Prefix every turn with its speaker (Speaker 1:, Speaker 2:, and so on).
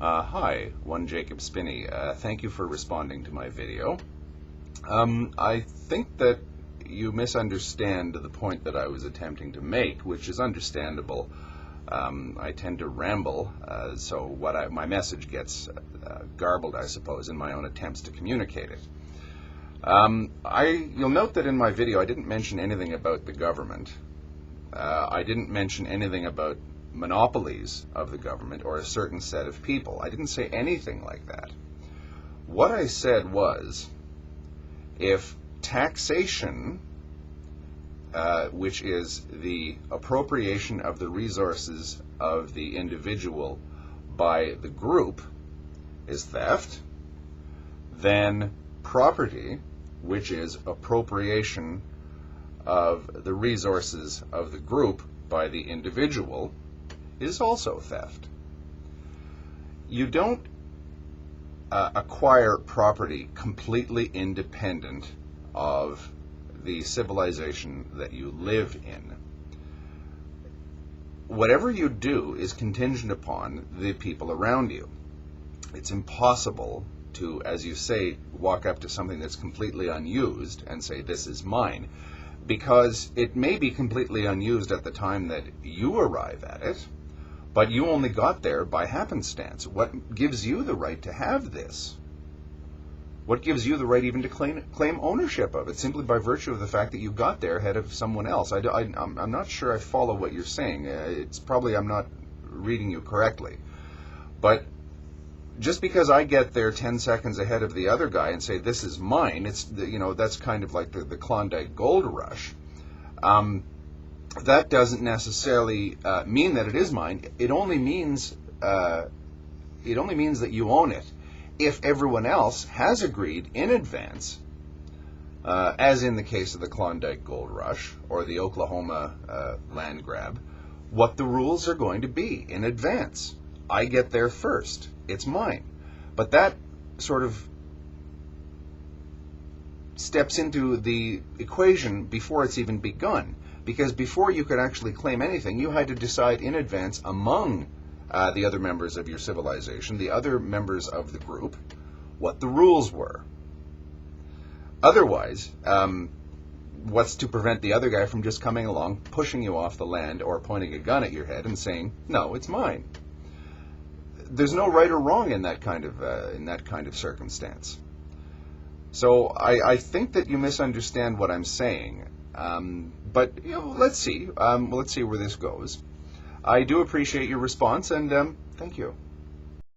Speaker 1: Hi, OtherJacobSpinney. Thank you for responding to my video. I think that you misunderstand the point that I was attempting to make, which is understandable. I tend to ramble, so my message gets garbled, I suppose, in my own attempts to communicate it. You'll note that in my video I didn't mention anything about the government. I didn't mention anything about monopolies of the government or a certain set of people. I didn't say anything like that. What I said was, if taxation, which is the appropriation of the resources of the individual by the group, is theft, then property, which is appropriation of the resources of the group by the individual, is also theft. You don't acquire property completely independent of the civilization that you live in. Whatever you do is contingent upon the people around you. It's impossible to, as you say, walk up to something that's completely unused and say, this is mine, because it may be completely unused at the time that you arrive at it, but you only got there by happenstance. What gives you the right to have this? What gives you the right even to claim ownership of it, simply by virtue of the fact that you got there ahead of someone else? I'm not sure I follow what you're saying. It's probably I'm not reading you correctly. But just because I get there 10 seconds ahead of the other guy and say, this is mine, that's kind of like the Klondike Gold Rush. That doesn't necessarily mean that it is mine. It only means that you own it if everyone else has agreed in advance, as in the case of the Klondike Gold Rush or the Oklahoma land grab, what the rules are going to be in advance. I get there first. It's mine. But that sort of steps into the equation before it's even begun. Because before you could actually claim anything, you had to decide in advance among the other members of your civilization, the other members of the group, what the rules were. Otherwise, what's to prevent the other guy from just coming along, pushing you off the land, or pointing a gun at your head and saying, no, it's mine? There's no right or wrong in that kind of circumstance. So I think that you misunderstand what I'm saying. But let's see. Let's see where this goes. I do appreciate your response, and thank you.